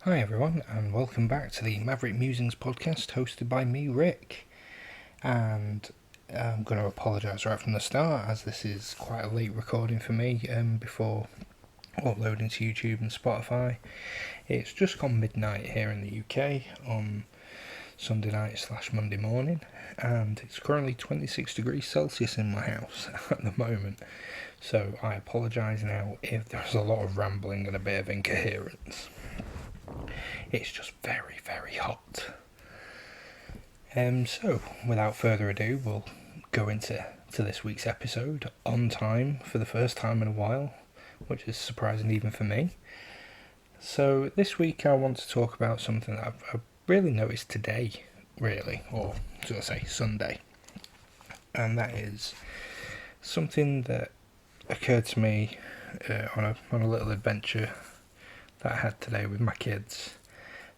Hi everyone, and welcome back to the Maverick Musings podcast hosted by me, Rick. And I'm going to apologise right from the start, as this is quite a late recording for me before uploading to YouTube and Spotify. It's just gone midnight here in the UK on Sunday night/Monday morning, and it's currently 26 degrees Celsius in my house at the moment. So I apologise now if there's a lot of rambling and a bit of incoherence. It's just very, very hot. So, without further ado, we'll go into this week's episode on time for the first time in a while, which is surprising even for me. So, this week I want to talk about something that I've really noticed today, really, or should I say Sunday. And that is something that occurred to me on a little adventure that I had today with my kids.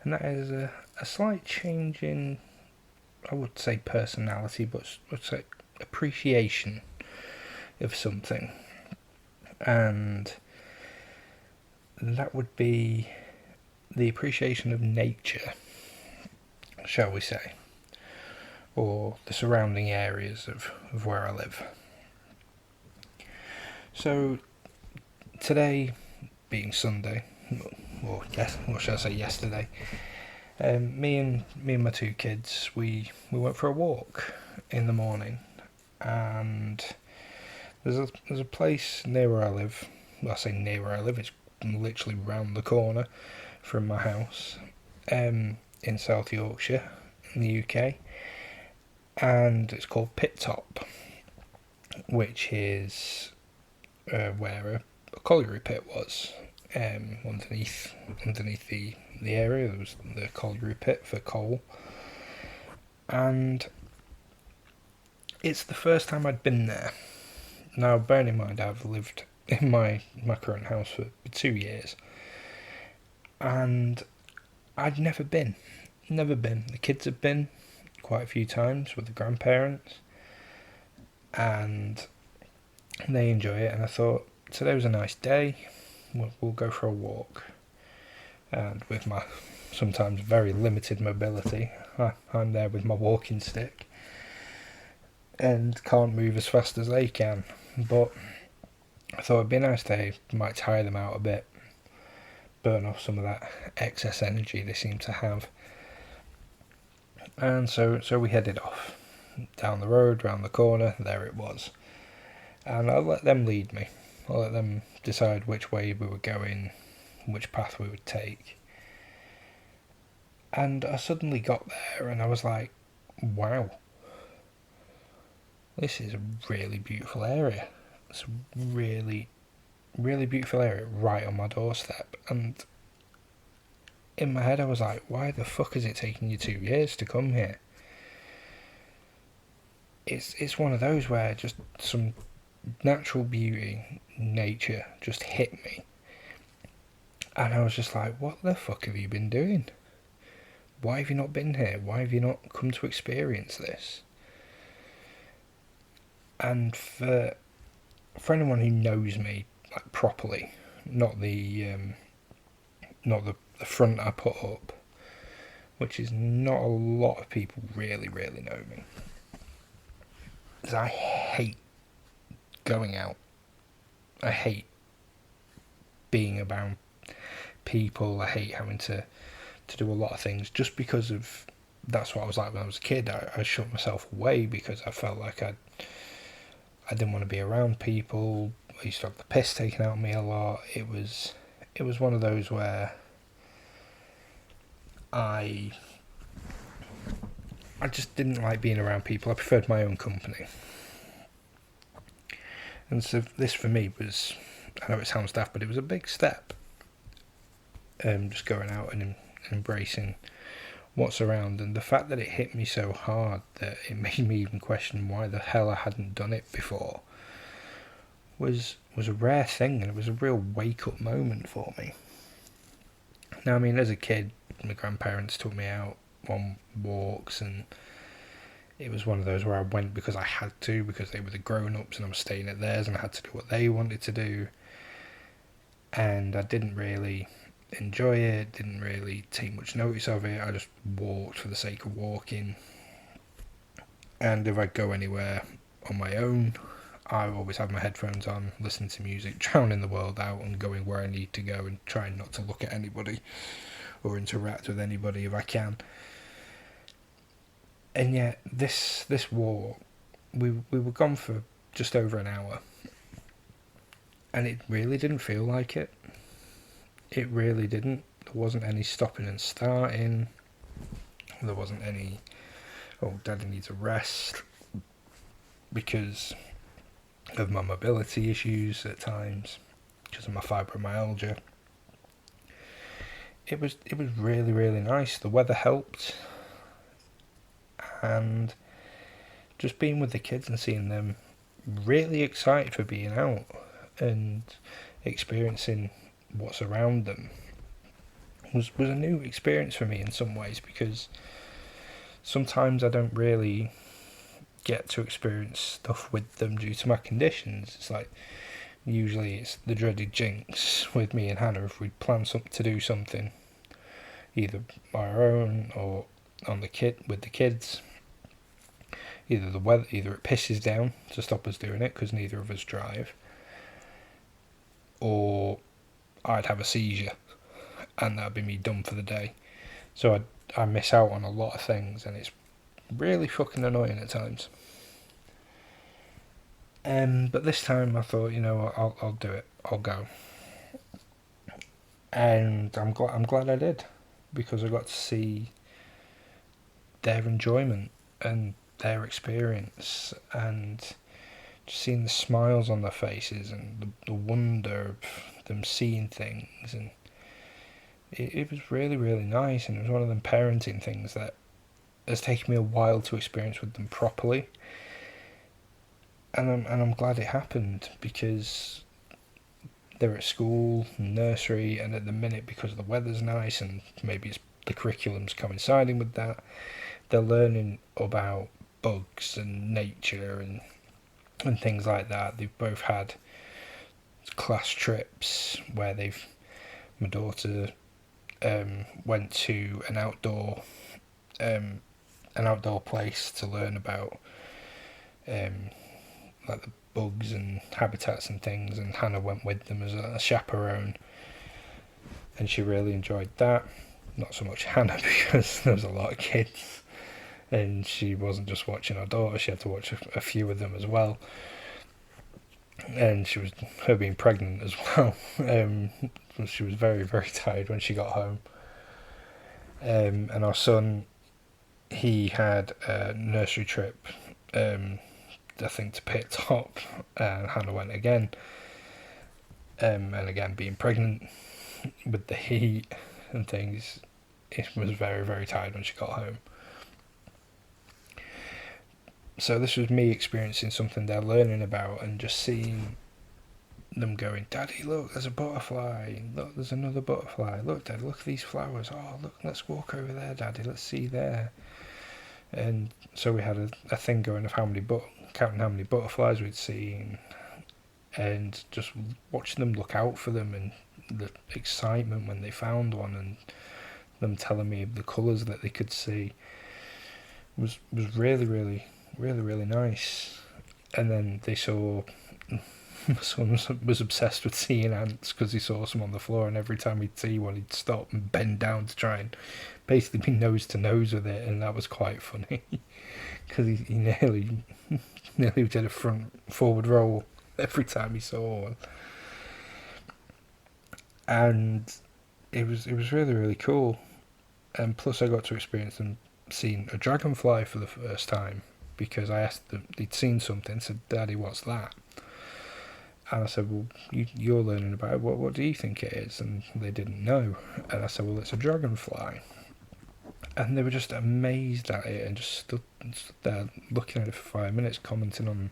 And that is a slight change in, I would say personality, but I would say appreciation of something. And that would be the appreciation of nature, shall we say, or the surrounding areas of where I live. So today being Sunday, or should I say yesterday, me and my two kids, we went for a walk in the morning, and there's a place near where I live. Well, I say near where I live, it's literally round the corner from my house, in South Yorkshire in the UK, and it's called Pit Top, which is where a colliery pit was. Underneath the area there was the colliery pit for coal, and it's the first time I'd been there. Now, bearing in mind I've lived in my current house for 2 years, and I'd never been. The kids have been quite a few times with the grandparents, and they enjoy it, and I thought today was a nice day. We'll go for a walk. And with my sometimes very limited mobility, I'm there with my walking stick and can't move as fast as they can. But I thought it'd be a nice day, might tire them out a bit, burn off some of that excess energy they seem to have. And so we headed off down the road, round the corner. There it was, and I let them lead me. I let them decide which way we were going, which path we would take. And I suddenly got there and I was like, wow, this is a really beautiful area. It's a really, really beautiful area right on my doorstep. And in my head I was like, why the fuck is it taking you 2 years to come here? It's one of those where just some natural beauty, nature just hit me, and I was just like, what the fuck have you been doing? Why have you not been here? Why have you not come to experience this? And for anyone who knows me like properly, not the front I put up, which is not a lot of people really know me, is I hate going out. I hate being around people. I hate having to do a lot of things just because of that's what I was like when I was a kid. I shut myself away because I felt like I didn't want to be around people. I used to have the piss taken out of me a lot. It was one of those where I just didn't like being around people. I preferred my own company. And so this for me was, I know it sounds daft, but it was a big step. Just going out and embracing what's around, and the fact that it hit me so hard that it made me even question why the hell I hadn't done it before was a rare thing, and it was a real wake-up moment for me. Now, I mean, as a kid, my grandparents took me out on walks, and it was one of those where I went because I had to, because they were the grown-ups and I was staying at theirs and I had to do what they wanted to do. And I didn't really enjoy it, didn't really take much notice of it. I just walked for the sake of walking. And if I go anywhere on my own, I always have my headphones on, listening to music, drowning the world out and going where I need to go and trying not to look at anybody or interact with anybody if I can. And yet this walk, we were gone for just over an hour, and it really didn't feel like it. It really didn't. There wasn't any stopping and starting. There wasn't any, oh, Daddy needs a rest, because of my mobility issues at times, because of my fibromyalgia. It was really, really nice. The weather helped, and just being with the kids and seeing them really excited for being out and experiencing what's around them was a new experience for me in some ways, because sometimes I don't really get to experience stuff with them due to my conditions. It's like, usually it's the dreaded jinx with me and Hannah if we plan to do something, either by our own or on the with the kids. Either the weather, either it pisses down to stop us doing it because neither of us drive, or I'd have a seizure, and that'd be me done for the day. So I miss out on a lot of things, and it's really fucking annoying at times. But this time I thought, I'll do it. I'll go, and I'm glad I did, because I got to see their enjoyment and their experience, and just seeing the smiles on their faces and the wonder of them seeing things, and it was really, really nice. And it was one of them parenting things that has taken me a while to experience with them properly, and I'm glad it happened, because they're at school, nursery, and at the minute, because the weather's nice and maybe it's the curriculum's coinciding with that, they're learning about bugs and nature and things like that. They've both had class trips where my daughter went to an outdoor place to learn about like the bugs and habitats and things, and Hannah went with them as a chaperone, and she really enjoyed that. Not so much Hannah, because there was a lot of kids, and she wasn't just watching her daughter, she had to watch a few of them as well. And her being pregnant as well, she was very, very tired when she got home. And our son, he had a nursery trip, I think, to Pit Top, and Hannah went again. And again, being pregnant with the heat and things, it was very, very tired when she got home. So this was me experiencing something they're learning about, and just seeing them going, Daddy, look, there's a butterfly. Look, there's another butterfly. Look, Dad, look at these flowers. Oh, look, let's walk over there, Daddy. Let's see there. And so we had a thing going of counting how many butterflies we'd seen, and just watching them look out for them, and the excitement when they found one, and them telling me the colours that they could see was really, really, really, really nice. And then they saw, my son was obsessed with seeing ants, because he saw some on the floor, and every time he'd see one he'd stop and bend down to try and basically be nose to nose with it, and that was quite funny, because he nearly did a forward roll every time he saw one. And it was really, really cool. And plus I got to experience them seeing a dragonfly for the first time, because I asked them, they'd seen something, said, Daddy, what's that? And I said, well, you're learning about it, what do you think it is? And they didn't know. And I said, well, it's a dragonfly. And they were just amazed at it, and just stood there looking at it for 5 minutes, commenting on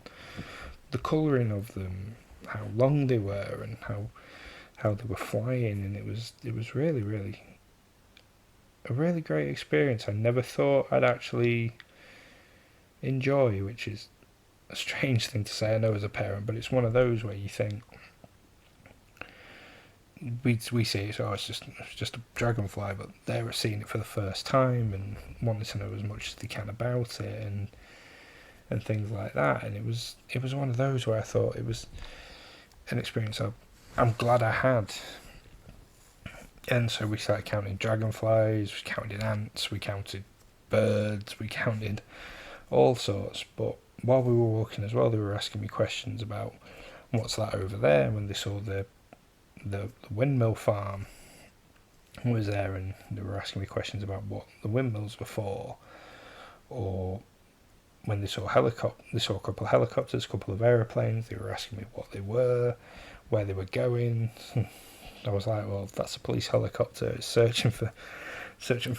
the colouring of them, how long they were, and how they were flying. And it was really, really a really great experience. I never thought I'd actually enjoy, which is a strange thing to say, I know, as a parent, but it's one of those where you think, we see it, so it's just a dragonfly, but they were seeing it for the first time and wanting to know as much as they can about it and things like that. And it was one of those where I thought it was an experience I'm glad I had. And so we started counting dragonflies, we counted ants, we counted birds, we counted all sorts. But while we were walking as well, they were asking me questions about what's that over there. When they saw the windmill farm was there, and they were asking me questions about what the windmills were for, or when they saw they saw a couple of helicopters, a couple of aeroplanes. They were asking me what they were, where they were going. I was like, well, that's a police helicopter. It's searching for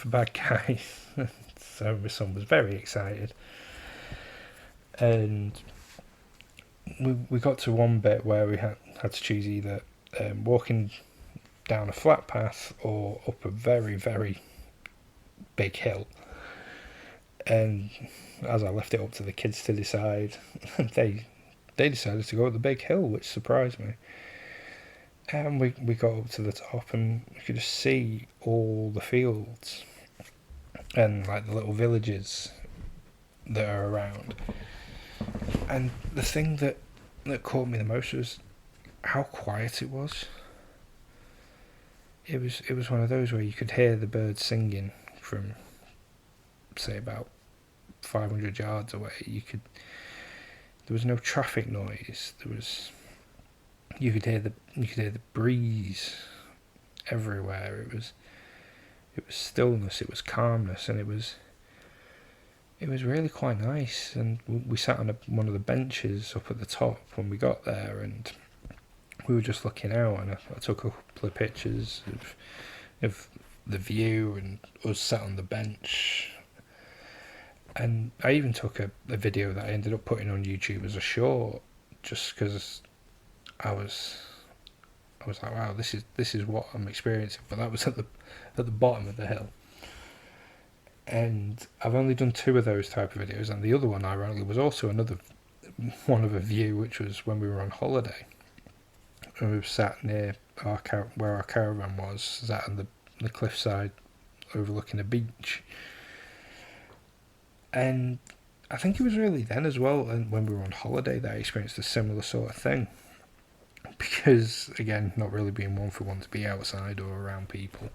bad guys. So my son was very excited, and we got to one bit where we had to choose either walking down a flat path or up a very, very big hill. And as I left it up to the kids to decide, they decided to go up the big hill, which surprised me. And we got up to the top, and we could just see all the fields and like the little villages that are around. And the thing that caught me the most was how quiet it was. It was one of those where you could hear the birds singing from, say, about 500 yards away. There was no traffic noise. You could hear the breeze everywhere. It was stillness. It was calmness, and it was really quite nice. And we sat on one of the benches up at the top when we got there, and we were just looking out, and I took a couple of pictures of the view and us sat on the bench. And I even took a video that I ended up putting on YouTube as a short, just because I was like, wow, this is what I'm experiencing. But that was at the bottom of the hill. And I've only done 2 of those type of videos, and the other one, ironically, was also another one of a view, which was when we were on holiday. And we were sat near where our caravan was, sat on the cliffside overlooking a beach. And I think it was really then as well, and when we were on holiday, that I experienced a similar sort of thing. Because, again, not really being one for one to be outside or around people.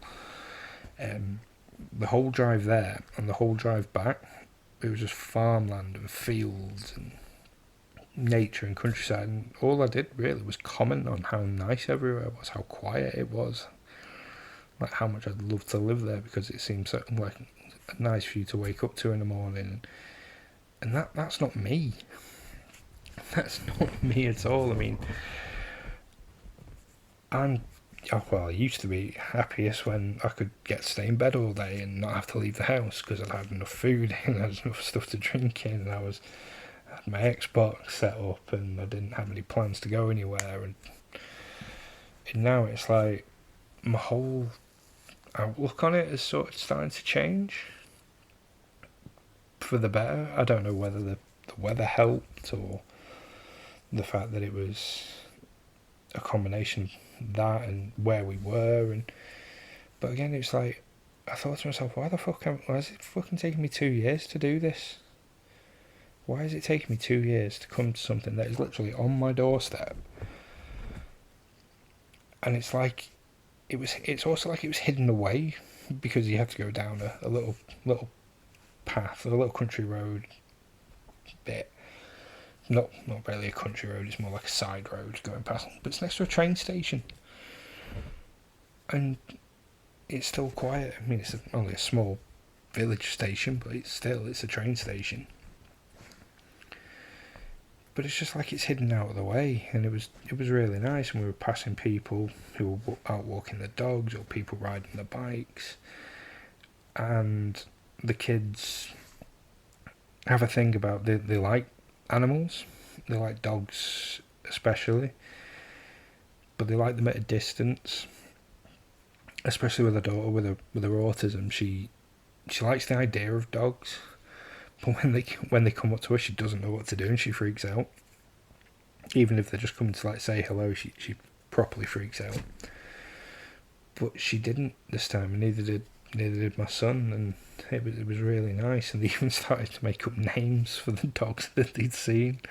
The whole drive there and the whole drive back, it was just farmland and fields and nature and countryside, and all I did really was comment on how nice everywhere was, how quiet it was, like how much I'd love to live there, because it seems so, like a nice view to wake up to in the morning. And that's not me. That's not me at all. I mean, I used to be happiest when I could get to stay in bed all day and not have to leave the house, because I'd had enough food and I had enough stuff to drink in, and I had my Xbox set up and I didn't have any plans to go anywhere. And now it's like my whole outlook on it is sort of starting to change for the better. I don't know whether the weather helped or the fact that it was a combination of that and where we were. But again, it's like, I thought to myself, why is it fucking taking me 2 years to do this? Why is it taking me 2 years to come to something that is literally on my doorstep? And it's like, it's also like it was hidden away, because you have to go down a little path, a little country road bit. Not really a country road, it's more like a side road going past, but it's next to a train station. And it's still quiet. I mean, it's only a small village station, but it's a train station. But it's just like it's hidden out of the way, and it was really nice. And we were passing people who were out walking their dogs, or people riding their bikes. And the kids have a thing about they like animals. They like dogs especially, but they like them at a distance. Especially with a daughter with her autism, she likes the idea of dogs. But when they come up to her, she doesn't know what to do, and she freaks out. Even if they're just coming to like say hello, she properly freaks out. but she didn't this time, and neither did my son, and it was really nice. And they even started to make up names for the dogs that they'd seen.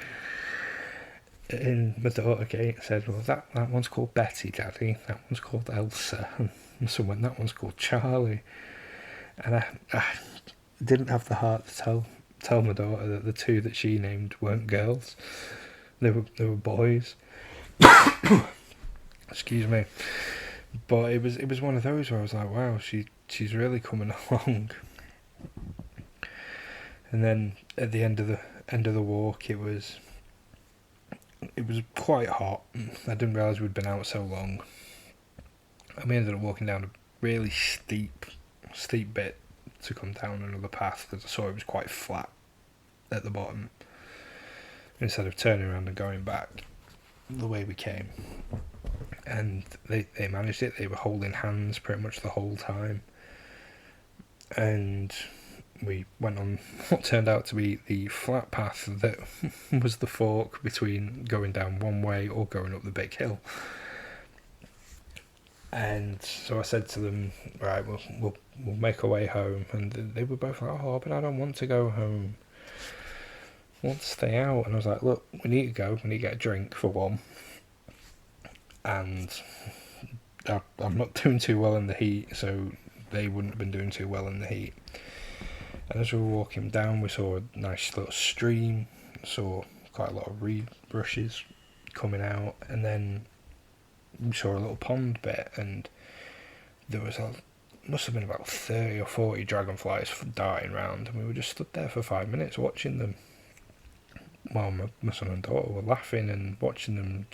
And my daughter Kate said, "Well, that one's called Betty, Daddy. That one's called Elsa, and someone that one's called Charlie." And I didn't have the heart to tell my daughter that the two that she named weren't girls; they were boys. Excuse me. But it was one of those where I was like, wow, she's really coming along. And then at the end of the walk, it was quite hot. I didn't realise we'd been out so long. And we ended up walking down a really steep bit to come down another path, because I saw it was quite flat at the bottom, instead of turning around and going back the way we came. And they managed it. They were holding hands pretty much the whole time. And we went on what turned out to be the flat path that was the fork between going down one way or going up the big hill. And so I said to them, right, we'll make our way home. And they were both like, oh, but I don't want to go home. I want to stay out. And I was like, look, we need to go. We need to get a drink for one. And I'm not doing too well in the heat, so they wouldn't have been doing too well in the heat. And as we were walking down, we saw a nice little stream, saw quite a lot of reed brushes coming out, and then we saw a little pond bit, and there was must have been about 30 or 40 dragonflies darting around, and we were just stood there for 5 minutes watching them, while my son and daughter were laughing and watching them,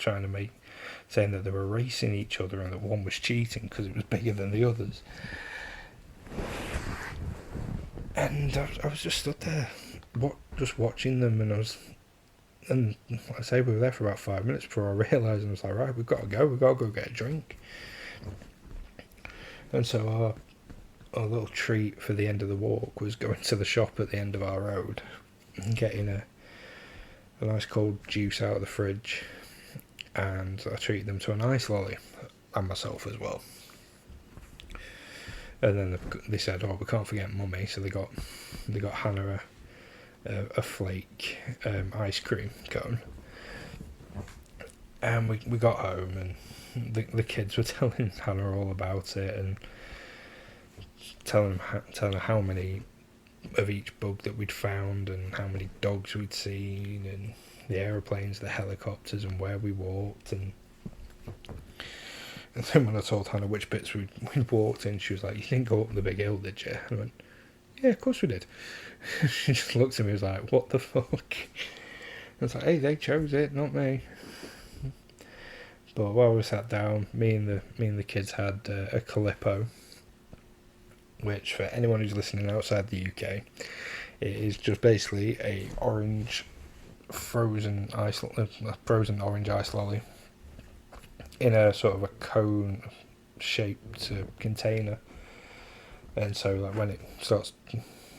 saying that they were racing each other and that one was cheating because it was bigger than the others. And I was just stood there, just watching them, and like I say, we were there for about 5 minutes before I realised, and I was like, right, we've got to go get a drink. And so our little treat for the end of the walk was going to the shop at the end of our road and getting a nice cold juice out of the fridge, and I treated them to an ice lolly, and myself as well. And then they said, oh, we can't forget Mummy, so they got Hannah a flake ice cream cone. And we got home, and the kids were telling Hannah all about it, and telling her how many of each bug that we'd found, and how many dogs we'd seen, and the aeroplanes, the helicopters, and where we walked. And then when I told Hannah which bits we'd walked in, she was like, you didn't go up the big hill, did you? And I went, yeah, of course we did. She just looked at me and was like, what the fuck? I was like, hey, they chose it, not me. But while we sat down, me and the kids had a Calippo, which for anyone who's listening outside the UK, it is just basically a orange frozen orange ice lolly in a sort of a cone shaped container. And so like when it starts,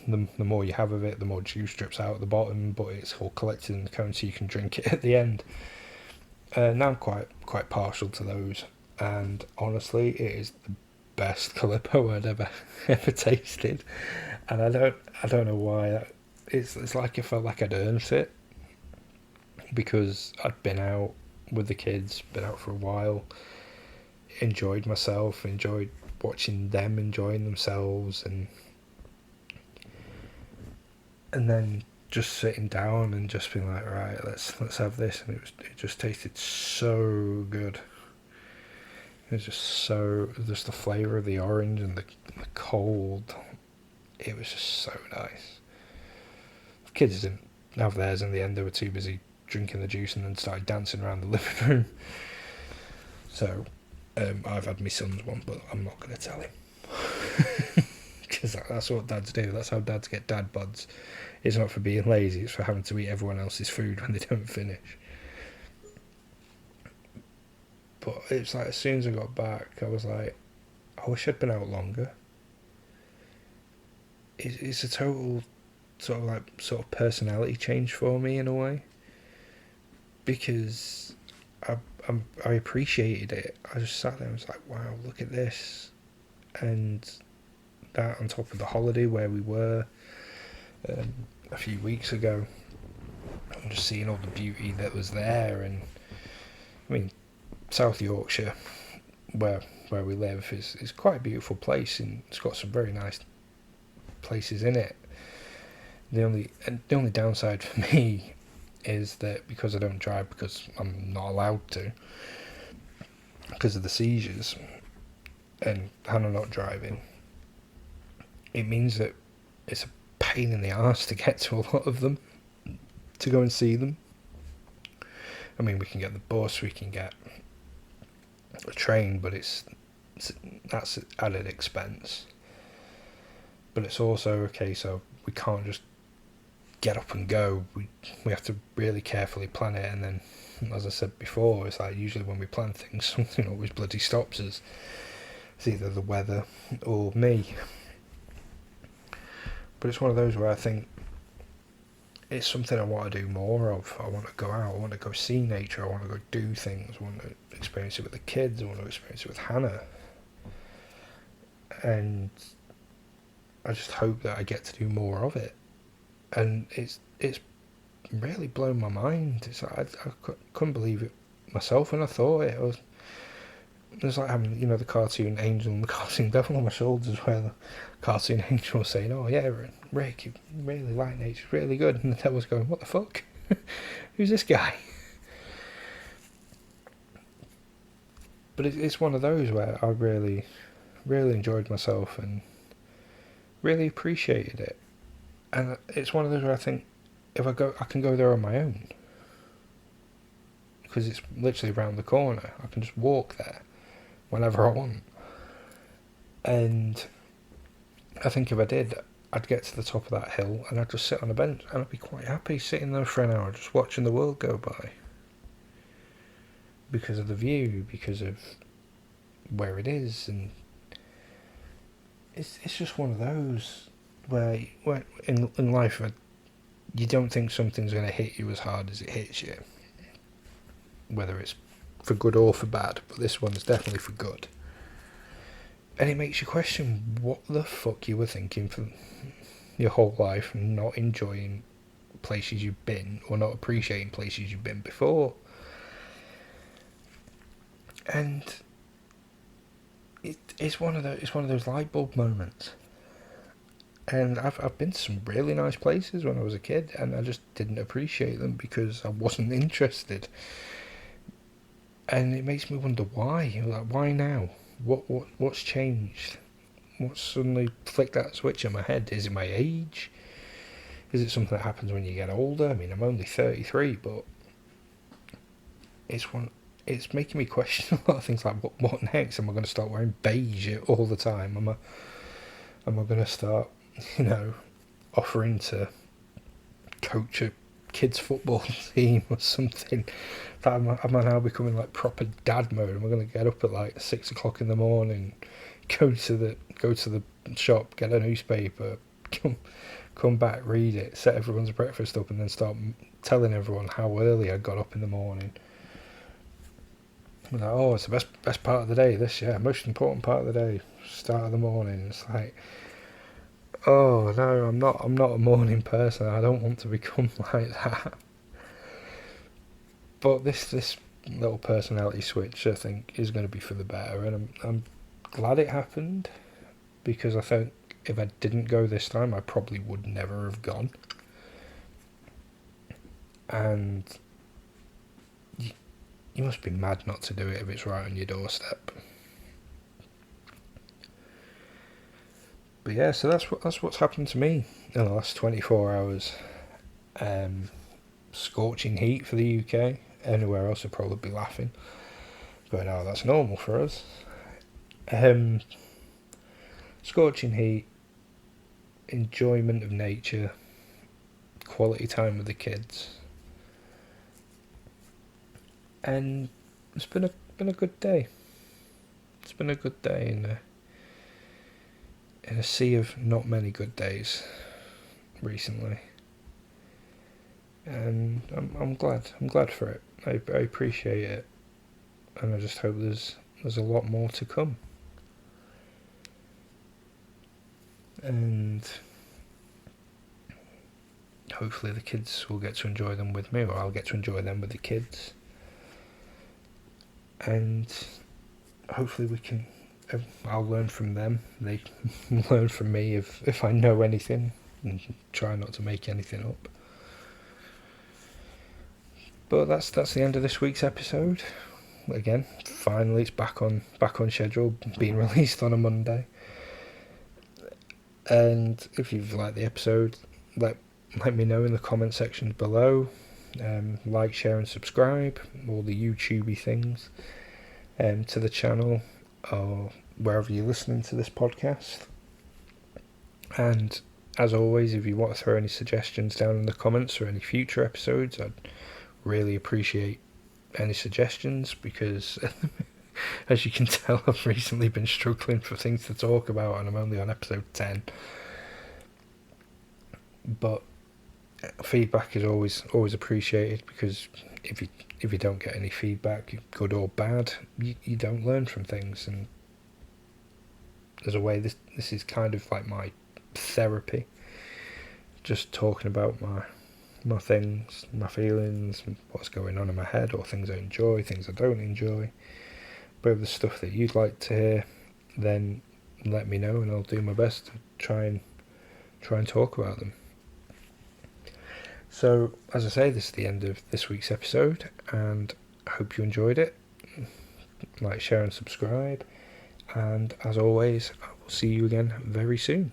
the more you have of it, the more juice drips out at the bottom, but it's all collected in the cone so you can drink it at the end. Now I'm quite partial to those, and honestly it is the best Calippo I'd ever tasted, and I don't know why. It's like I felt like I'd earned it, because I'd been out with the kids, been out for a while, enjoyed myself, enjoyed watching them enjoying themselves, and then just sitting down and just being like, right, let's have this, and it just tasted so good. It was just the flavour of the orange and the cold. It was just so nice. The kids didn't have theirs in the end. They were too busy drinking the juice and then started dancing around the living room. So I've had my son's one, but I'm not going to tell him. Because that's what dads do. That's how dads get dad buds. It's not for being lazy, it's for having to eat everyone else's food when they don't finish. But it's like, as soon as I got back, I was like, I wish I'd been out longer. It's a total sort of personality change for me in a way. Because I, I appreciated it. I just sat there and was like, wow, look at this. And that on top of the holiday where we were a few weeks ago, and just seeing all the beauty that was there. And I mean, South Yorkshire, where we live, is quite a beautiful place, and it's got some very nice places in it. The only downside for me is that because I don't drive, because I'm not allowed to, because of the seizures, and Hannah not driving, it means that it's a pain in the arse to get to a lot of them, to go and see them. I mean, we can get the bus, we can get a train, but that's added expense. But it's also a case of we can't just get up and go. We have to really carefully plan it, and then, as I said before, it's like usually when we plan things, something always bloody stops us. It's either the weather or me. But it's one of those where I think it's something I want to do more of. I want to go out, I want to go see nature, I want to go do things, I want to experience it with the kids, I want to experience it with Hannah. And I just hope that I get to do more of it. And it's really blown my mind. It's like I couldn't believe it myself when I thought it. It was like having, the cartoon angel and the cartoon devil on my shoulders, where the cartoon angel was saying, "Oh yeah, Rick, you really like nature, it's really good," and the devil's going, "What the fuck? Who's this guy?" But it's one of those where I really, really enjoyed myself and really appreciated it. And it's one of those where I think, if I go, I can go there on my own, because it's literally around the corner. I can just walk there whenever I want. And I think if I did, I'd get to the top of that hill and I'd just sit on a bench and I'd be quite happy sitting there for an hour just watching the world go by. Because of the view, because of where it is, and it's just one of those where in life you don't think something's going to hit you as hard as it hits you, whether it's for good or for bad, but this one's definitely for good. And it makes you question what the fuck you were thinking for your whole life, not enjoying places you've been or not appreciating places you've been before. And it's one of those light bulb moments. And I've been to some really nice places when I was a kid, and I just didn't appreciate them because I wasn't interested. And it makes me wonder why. Like, why now? What's changed? What suddenly flicked that switch in my head? Is it my age? Is it something that happens when you get older? I mean, I'm only 33, but it's making me question a lot of things, like what next? Am I going to start wearing beige all the time? Am I going to start, offering to coach a kids football team or something? Am I now becoming like proper dad mode? Am I going to get up at like 6 o'clock in the morning, go to the shop, get a newspaper, come back, read it, set everyone's breakfast up, and then start telling everyone how early I got up in the morning? I'm like, oh, it's the best part of the day. Most important part of the day, start of the morning. It's like, oh no, I'm not a morning person. I don't want to become like that. But this little personality switch, I think, is going to be for the better, and I'm glad it happened, because I think if I didn't go this time, I probably would never have gone. And you must be mad not to do it if it's right on your doorstep. But yeah, so that's what's happened to me in the last 24 hours. Scorching heat for the UK. Anywhere else would probably be laughing. But no, that's normal for us. Scorching heat, enjoyment of nature, quality time with the kids, and it's been a good day. It's been a good day in a sea of not many good days recently, and I'm glad for it. I appreciate it. and I just hope there's a lot more to come. And hopefully the kids will get to enjoy them with me, or I'll get to enjoy them with the kids. And hopefully I'll learn from them, they learn from me if I know anything, and try not to make anything up. But that's the end of this week's episode. Again, finally it's back on schedule, being released on a Monday. And if you've liked the episode, let me know in the comment sections below. Like, share and subscribe, all the YouTubey things, to the channel, or wherever you're listening to this podcast. And as always, if you want to throw any suggestions down in the comments for any future episodes, I'd really appreciate any suggestions, because as you can tell, I've recently been struggling for things to talk about, and I'm only on episode 10. But feedback is always appreciated, because if you don't get any feedback, good or bad, you don't learn from things. And there's a way this is kind of like my therapy, just talking about my things, my feelings, what's going on in my head, or things I enjoy, things I don't enjoy. But if there's stuff that you'd like to hear, then let me know, and I'll do my best to try and talk about them. So, as I say, this is the end of this week's episode, and I hope you enjoyed it. Like, share and subscribe, and as always, I will see you again very soon.